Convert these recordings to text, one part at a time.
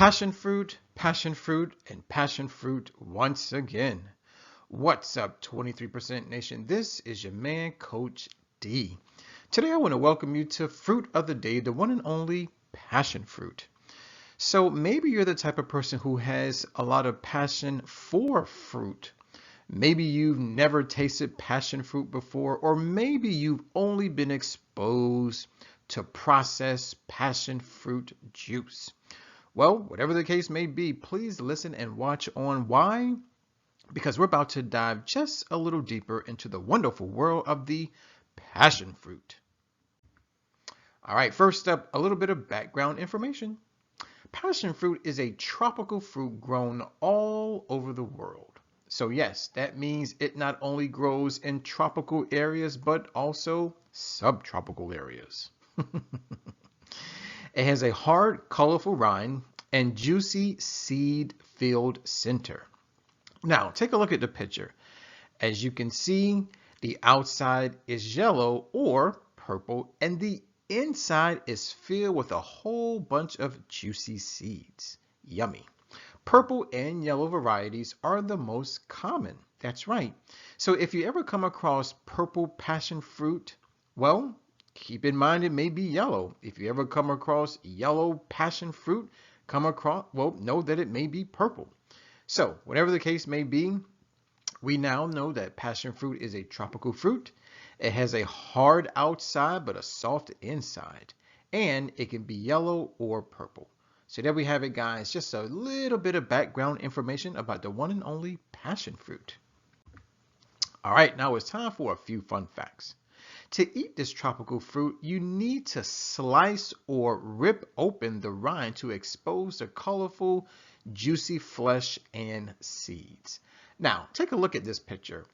passion fruit, and passion fruit once again. What's up, 23% Nation? This is your man, Coach D. Today, I want to welcome you to Fruit of the Day, the one and only passion fruit. So maybe you're the type of person who has a lot of passion for fruit. Maybe you've never tasted passion fruit before, or maybe you've only been exposed to processed passion fruit juice. Well, whatever the case may be, please listen and watch on. Why? Because we're about to dive just a little deeper into the wonderful world of the passion fruit. All right, first up, a little bit of background information. Passion fruit is a tropical fruit grown all over the world. So yes, that means it not only grows in tropical areas, but also subtropical areas. It has a hard, colorful rind and juicy seed-filled center. Now, take a look at the picture. As you can see, the outside is yellow or purple, and the inside is filled with a whole bunch of juicy seeds. Yummy. Purple and yellow varieties are the most common. That's right. So if you ever come across purple passion fruit, well, keep in mind it may be yellow. If you ever come across yellow passion fruit, know that it may be purple. So whatever the case may be, we now know that passion fruit is a tropical fruit. It has a hard outside but a soft inside, and it can be yellow or purple. So there we have it, guys. Just a little bit of background information about the one and only passion fruit. All right, now it's time for a few fun facts. To eat this tropical fruit, you need to slice or rip open the rind to expose the colorful, juicy flesh and seeds. Now, take a look at this picture.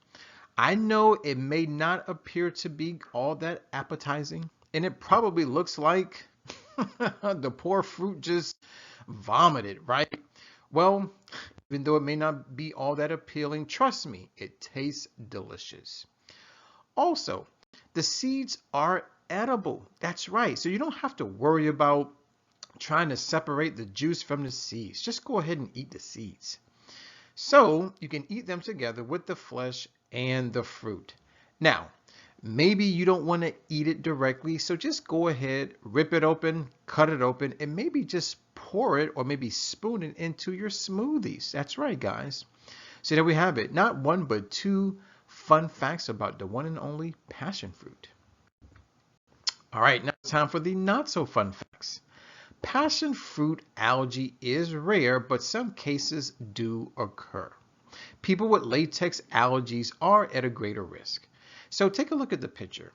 I know it may not appear to be all that appetizing, and it probably looks like the poor fruit just vomited, right? Well, even though it may not be all that appealing, trust me, it tastes delicious. Also, the seeds are edible. That's right. So you don't have to worry about trying to separate the juice from the seeds. Just go ahead and eat the seeds. So you can eat them together with the flesh and the fruit. Now, maybe you don't want to eat it directly, so just go ahead, rip it open, cut it open, and maybe just pour it or maybe spoon it into your smoothies. That's right, guys. So there we have it. Not one, but two fun facts about the one and only passion fruit. All right, now it's time for the not so fun facts. Passion fruit algae is rare, but some cases do occur. People with latex allergies are at a greater risk. So take a look at the picture.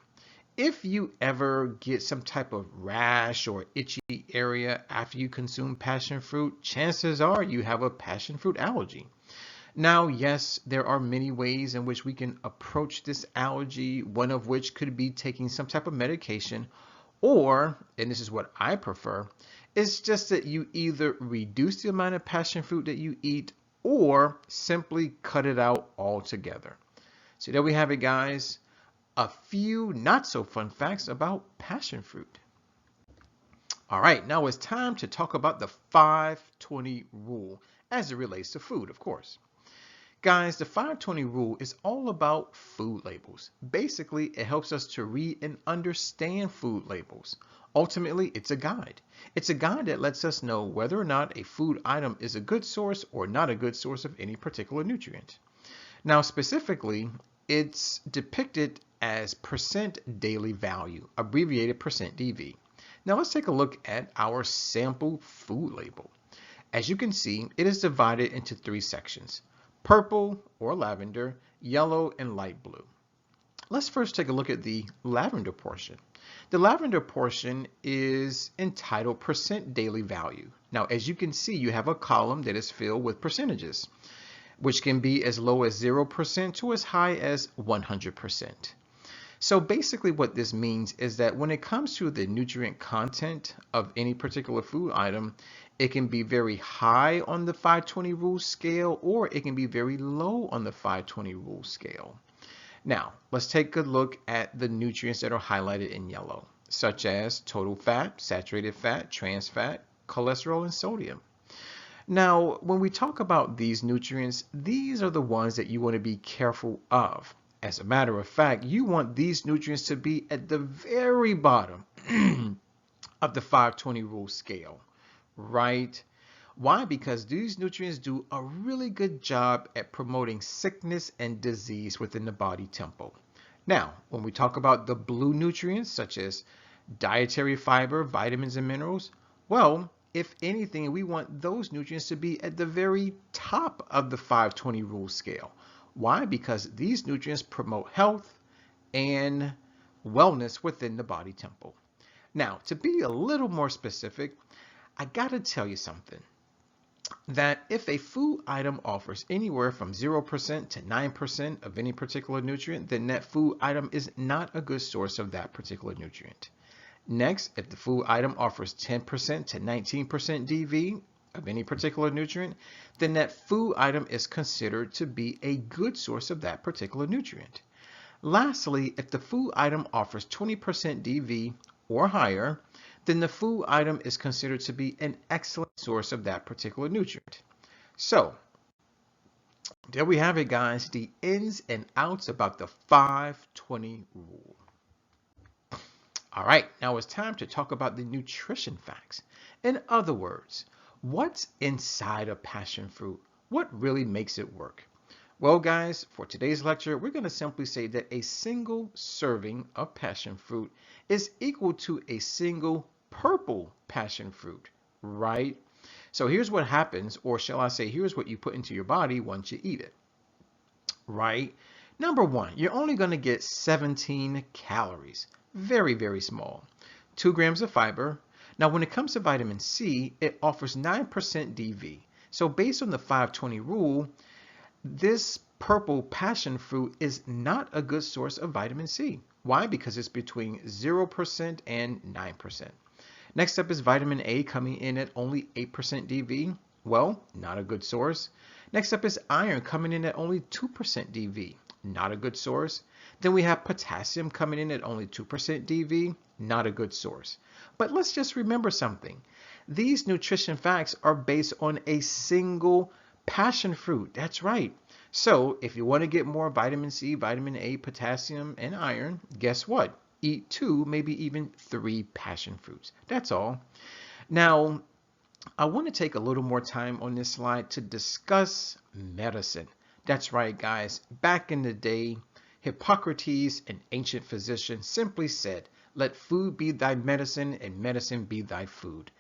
If you ever get some type of rash or itchy area after you consume passion fruit, chances are you have a passion fruit allergy. Now, yes, there are many ways in which we can approach this allergy, one of which could be taking some type of medication, or, and this is what I prefer, it's just that you either reduce the amount of passion fruit that you eat or simply cut it out altogether. So there we have it, guys. A few not so fun facts about passion fruit. All right, now it's time to talk about the 5-20 rule as it relates to food, of course. Guys, the 5-20 rule is all about food labels. Basically, it helps us to read and understand food labels. Ultimately, it's a guide. It's a guide that lets us know whether or not a food item is a good source or not a good source of any particular nutrient. Now, specifically, it's depicted as percent daily value, abbreviated percent DV. Now, let's take a look at our sample food label. As you can see, it is divided into 3 sections: purple or lavender, yellow, and light blue. Let's first take a look at the lavender portion. The lavender portion is entitled percent daily value. Now, as you can see, you have a column that is filled with percentages, which can be as low as 0% to as high as 100%. So basically what this means is that when it comes to the nutrient content of any particular food item, it can be very high on the 5-20 rule scale, or it can be very low on the 5-20 rule scale. Now, let's take a look at the nutrients that are highlighted in yellow, such as total fat, saturated fat, trans fat, cholesterol, and sodium. Now, when we talk about these nutrients, these are the ones that you want to be careful of. As a matter of fact, you want these nutrients to be at the very bottom of the 520 rule scale, right? Why? Because these nutrients do a really good job at promoting sickness and disease within the body temple. Now, when we talk about the blue nutrients, such as dietary fiber, vitamins, and minerals, well, if anything, we want those nutrients to be at the very top of the 520 rule scale. Why? Because these nutrients promote health and wellness within the body temple. Now, to be a little more specific, I gotta tell you something that if a food item offers anywhere from 0% to 9% of any particular nutrient, then that food item is not a good source of that particular nutrient. Next, if the food item offers 10% to 19% DV of any particular nutrient, then that food item is considered to be a good source of that particular nutrient. Lastly, if the food item offers 20% DV or higher, then the food item is considered to be an excellent source of that particular nutrient. So, there we have it, guys, the ins and outs about the 520 rule. All right, now it's time to talk about the nutrition facts. In other words, what's inside a passion fruit? What really makes it work? Well, guys, for today's lecture, we're going to simply say that a single serving of passion fruit is equal to a single purple passion fruit, right? So here's what happens, or shall I say, here's what you put into your body once you eat it, right? Number one, you're only going to get 17 calories. Very, very small. 2 grams of fiber. Now, when it comes to vitamin C, it offers 9% DV. So based on the 520 rule, this purple passion fruit is not a good source of vitamin C. Why? Because it's between 0% and 9%. Next up is vitamin A coming in at only 8% DV. Well, not a good source. Next up is iron coming in at only 2% DV. Not a good source. Then we have potassium coming in at only 2% DV. Not a good source. But let's just remember something. These nutrition facts are based on a single passion fruit. That's right. So if you want to get more vitamin C, vitamin A, potassium, and iron, guess what? Eat 2, maybe even 3 passion fruits. That's all. Now, I want to take a little more time on this slide to discuss medicine. That's right, guys. Back in the day, Hippocrates, an ancient physician, simply said, "Let food be thy medicine and medicine be thy food."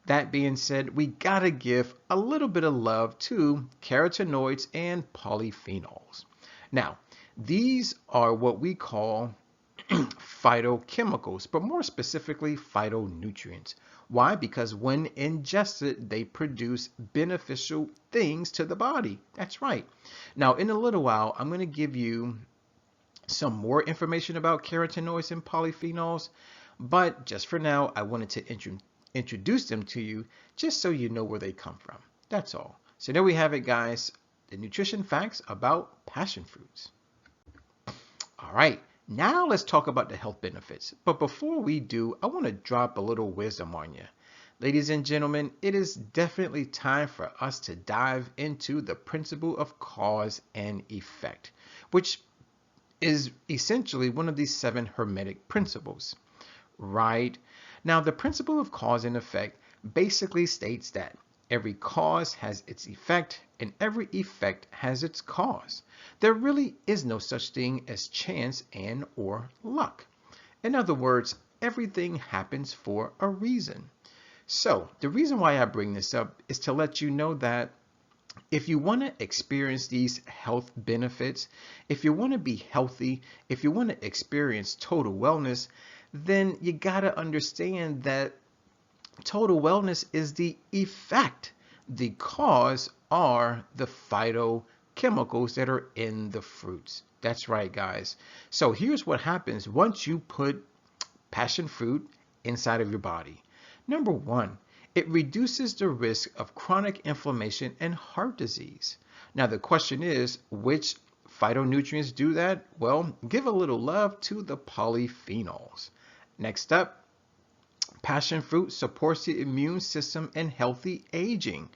That being said, we gotta give a little bit of love to carotenoids and polyphenols. Now, these are what we call phytochemicals, but more specifically phytonutrients. Why? Because when ingested, they produce beneficial things to the body. That's right. Now, in a little while, I'm going to give you some more information about carotenoids and polyphenols, but just for now, I wanted to introduce them to you just so you know where they come from. That's all. So there we have it, guys. The nutrition facts about passion fruits. All right. Now let's talk about the health benefits. But before we do, I want to drop a little wisdom on you. Ladies and gentlemen, it is definitely time for us to dive into the principle of cause and effect, which is essentially one of these 7 hermetic principles, right? Now, the principle of cause and effect basically states that every cause has its effect and every effect has its cause. There really is no such thing as chance and or luck. In other words, everything happens for a reason. So the reason why I bring this up is to let you know that if you want to experience these health benefits, if you want to be healthy, if you want to experience total wellness, then you got to understand that total wellness is the effect. The cause are the phytochemicals that are in the fruits. That's right, guys. So here's what happens once you put passion fruit inside of your body. Number 1, it reduces the risk of chronic inflammation and heart disease. Now the question is, which phytonutrients do that? Well, give a little love to the polyphenols. Next up, passion fruit supports the immune system and healthy aging.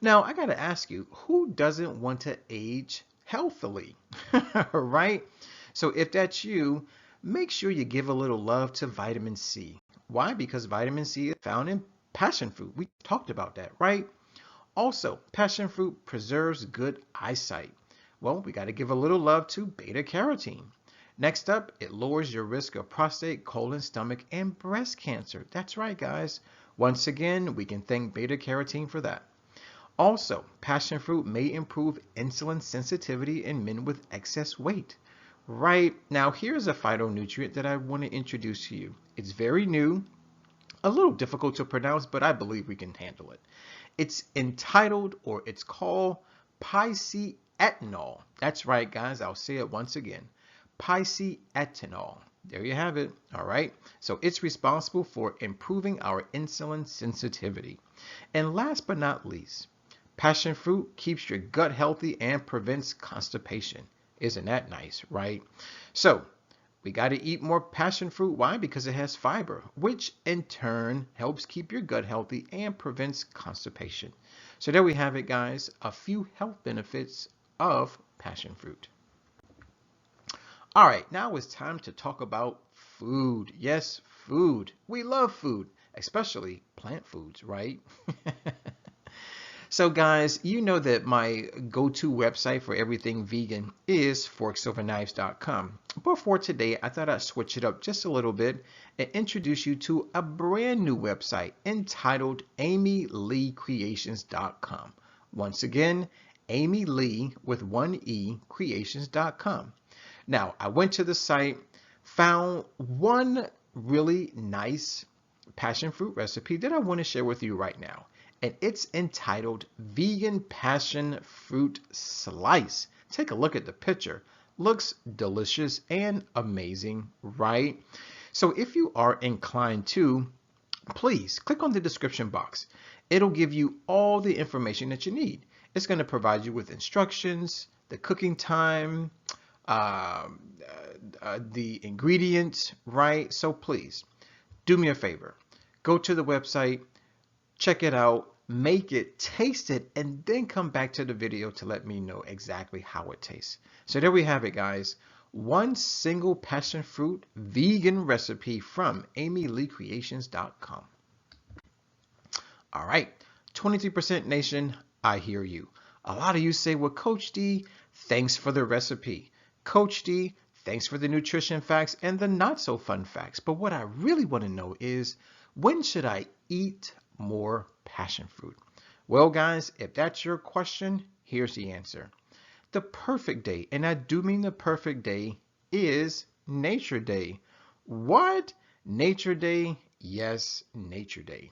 Now, I got to ask you, who doesn't want to age healthily? Right? So if that's you, make sure you give a little love to vitamin C. Why? Because vitamin C is found in passion fruit. We talked about that, right? Also, passion fruit preserves good eyesight. Well, we got to give a little love to beta carotene. Next up, it lowers your risk of prostate, colon, stomach, and breast cancer. That's right, guys. Once again, we can thank beta carotene for that. Also, passion fruit may improve insulin sensitivity in men with excess weight. Right, now here's a phytonutrient that I want to introduce to you. It's very new, a little difficult to pronounce, but I believe we can handle it. It's entitled, or it's called pisceethanol. That's right, guys. I'll say it once again. Pisceethanol. There you have it. All right. So it's responsible for improving our insulin sensitivity. And last but not least, passion fruit keeps your gut healthy and prevents constipation. Isn't that nice, right? So we got to eat more passion fruit. Why? Because it has fiber, which in turn helps keep your gut healthy and prevents constipation. So there we have it, guys. A few health benefits of passion fruit. All right, now it's time to talk about food. Yes, food. We love food, especially plant foods, right? So guys, you know that my go-to website for everything vegan is forksilverknives.com. But for today, I thought I'd switch it up just a little bit and introduce you to a brand new website entitled amyleecreations.com. Once again, Amy Lee with one E creations.com. Now, I went to the site, found one really nice passion fruit recipe that I want to share with you right now. And it's entitled Vegan Passion Fruit Slice. Take a look at the picture. Looks delicious and amazing, right? So if you are inclined to, please click on the description box. It'll give you all the information that you need. It's going to provide you with instructions, the cooking time, the ingredients, right? So please do me a favor. Go to the website, check it out, make it, taste it, and then come back to the video to let me know exactly how it tastes. So there we have it, guys. One single passion fruit vegan recipe from amyleecreations.com. All right, 23% Nation, I hear you. A lot of you say, well, Coach D, thanks for the recipe. Coach D, thanks for the nutrition facts and the not so fun facts. But what I really want to know is, when should I eat more passion fruit? Well, guys, if that's your question, here's the answer. The perfect day, and I do mean the perfect day, is Nature Day. What? Nature Day? Yes, Nature Day.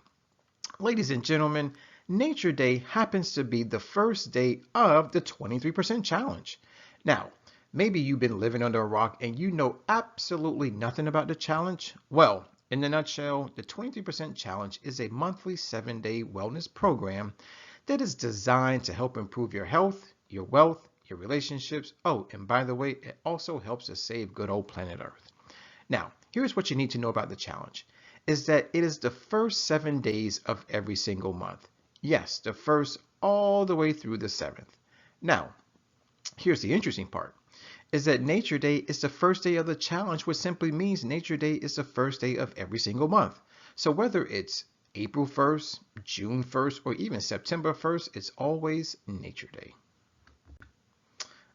Ladies and gentlemen, Nature Day happens to be the first day of the 23% challenge. Now, maybe you've been living under a rock and you know absolutely nothing about the challenge. Well, in a nutshell, the 23% challenge is a monthly 7-day wellness program that is designed to help improve your health, your wealth, your relationships. Oh, and by the way, it also helps to save good old planet Earth. Now, here's what you need to know about the challenge, is that it is the first 7 days of every single month. Yes, the first all the way through the 7th. Now, here's the interesting part, is that Nature Day is the first day of the challenge, which simply means Nature Day is the first day of every single month. So whether it's April 1st, June 1st, or even September 1st, it's always Nature Day.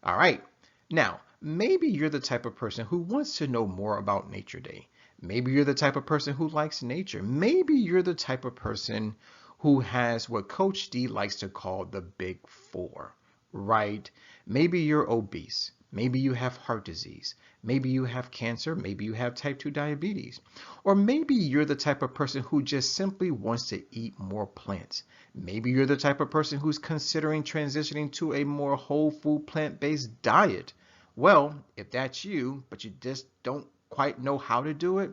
All right. Now, maybe you're the type of person who wants to know more about Nature Day. Maybe you're the type of person who likes nature. Maybe you're the type of person who has what Coach D likes to call the big four, right? Maybe you're obese. Maybe you have heart disease. Maybe you have cancer. Maybe you have type 2 diabetes. Or maybe you're the type of person who just simply wants to eat more plants. Maybe you're the type of person who's considering transitioning to a more whole food plant-based diet. Well, if that's you, but you just don't quite know how to do it,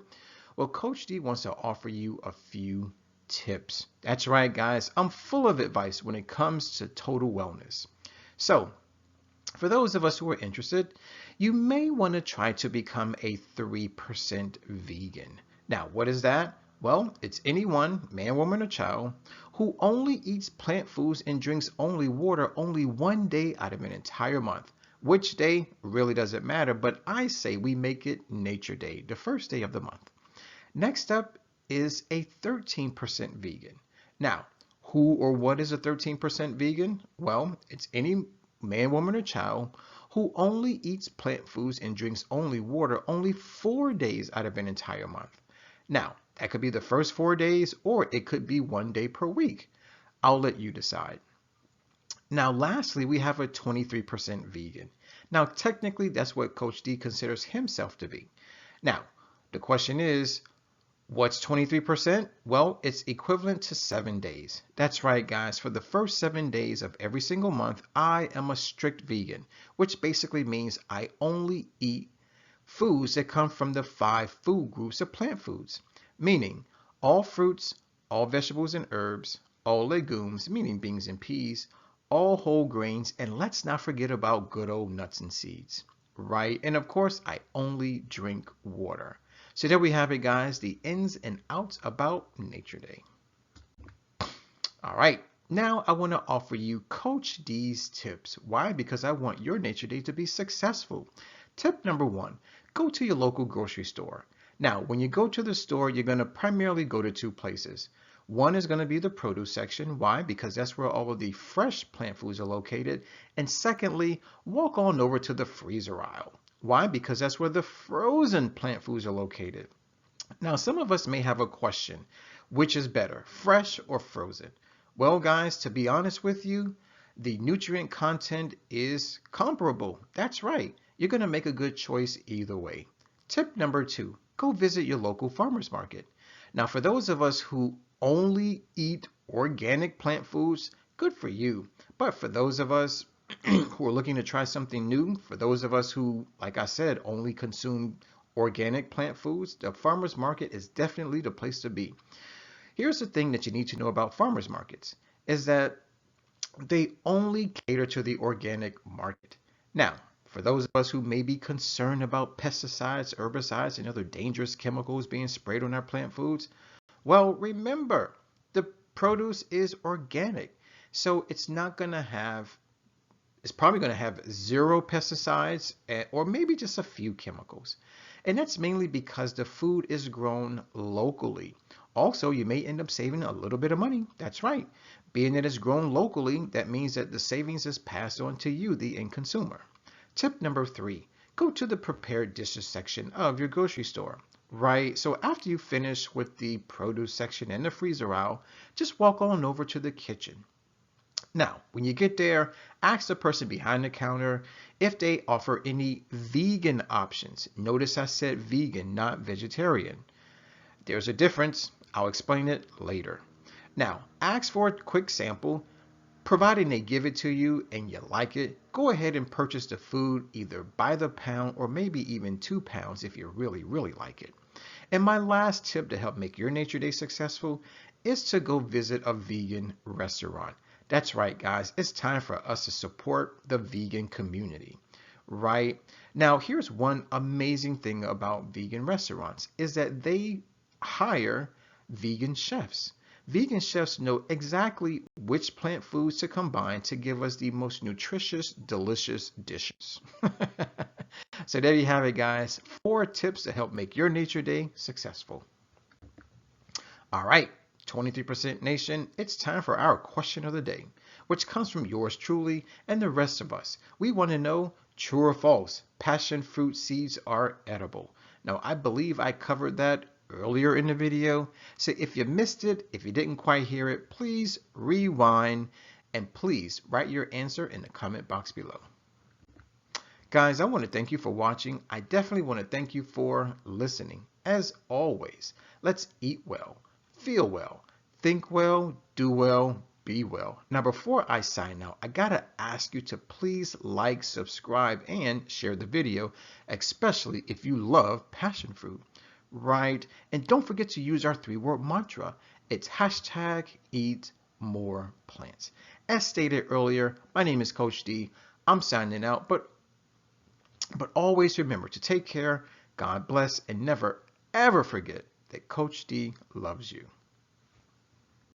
well, Coach D wants to offer you a few tips. That's right, guys. I'm full of advice when it comes to total wellness. So, for those of us who are interested, you may want to try to become a 3% vegan. Now, what is that? Well, it's anyone, man, woman, or child, who only eats plant foods and drinks only water only one day out of an entire month. Which day really doesn't matter, but I say we make it Nature Day, the first day of the month. Next up is a 13% vegan. Now, who or what is a 13% vegan? Well, it's any man, woman, or child who only eats plant foods and drinks only water only 4 days out of an entire month. Now, that could be the first 4 days, or it could be one day per week. I'll let you decide. Now, lastly, we have a 23% vegan. Now, technically, that's what Coach D considers himself to be. Now, the question is, what's 23%? Well, it's equivalent to 7 days. That's right, guys. For the first 7 days of every single month, I am a strict vegan, which basically means I only eat foods that come from the 5 food groups of plant foods, meaning all fruits, all vegetables and herbs, all legumes, meaning beans and peas, all whole grains, and let's not forget about good old nuts and seeds, right? And of course, I only drink water. So there we have it, guys, the ins and outs about Nature Day. All right, now I want to offer you Coach D's tips. Why? Because I want your Nature Day to be successful. Tip number 1, go to your local grocery store. Now, when you go to the store, you're going to primarily go to 2 places. One is going to be the produce section. Why? Because that's where all of the fresh plant foods are located. And secondly, walk on over to the freezer aisle. Why? Because that's where the frozen plant foods are located. Now, some of us may have a question, which is better, fresh or frozen? Well, guys, to be honest with you, the nutrient content is comparable. That's right. You're going to make a good choice either way. Tip number 2, go visit your local farmer's market. Now, for those of us who only eat organic plant foods, good for you. But for those of us who are looking to try something new, for those of us who, like I said, only consume organic plant foods, the farmer's market is definitely the place to be. Here's the thing that you need to know about farmers markets, is that they only cater to the organic market. Now, for those of us who may be concerned about pesticides, herbicides, and other dangerous chemicals being sprayed on our plant foods, well, remember, the produce is organic. So it's probably going to have 0 pesticides or maybe just a few chemicals. And that's mainly because the food is grown locally. Also, you may end up saving a little bit of money. That's right. Being that it's grown locally, that means that the savings is passed on to you, the end consumer. Tip number 3, go to the prepared dishes section of your grocery store. Right, so after you finish with the produce section and the freezer aisle, just walk on over to the kitchen. Now, when you get there, ask the person behind the counter if they offer any vegan options. Notice I said vegan, not vegetarian. There's a difference. I'll explain it later. Now, ask for a quick sample. Providing they give it to you and you like it, go ahead and purchase the food either by the pound or maybe even 2 pounds if you really, really like it. And my last tip to help make your Nature Day successful is to go visit a vegan restaurant. That's right, guys. It's time for us to support the vegan community, right? Now, here's one amazing thing about vegan restaurants is that they hire vegan chefs. Vegan chefs know exactly which plant foods to combine to give us the most nutritious, delicious dishes. So there you have it, guys. 4 tips to help make your Nature Day successful. All right, 23% Nation, it's time for our question of the day, which comes from yours truly and the rest of us. We want to know, true or false, passion fruit seeds are edible. Now, I believe I covered that earlier in the video. So if you missed it, if you didn't quite hear it, please rewind and please write your answer in the comment box below. Guys, I want to thank you for watching. I definitely want to thank you for listening. As always, let's eat well, feel well, think well, do well, be well. Now, before I sign out, I gotta ask you to please like, subscribe, and share the video, especially if you love passion fruit, right? And don't forget to use our 3-word mantra. It's hashtag eat more plants. As stated earlier, my name is Coach D. I'm signing out, but always remember to take care, God bless, and never, ever forget that Coach D loves you.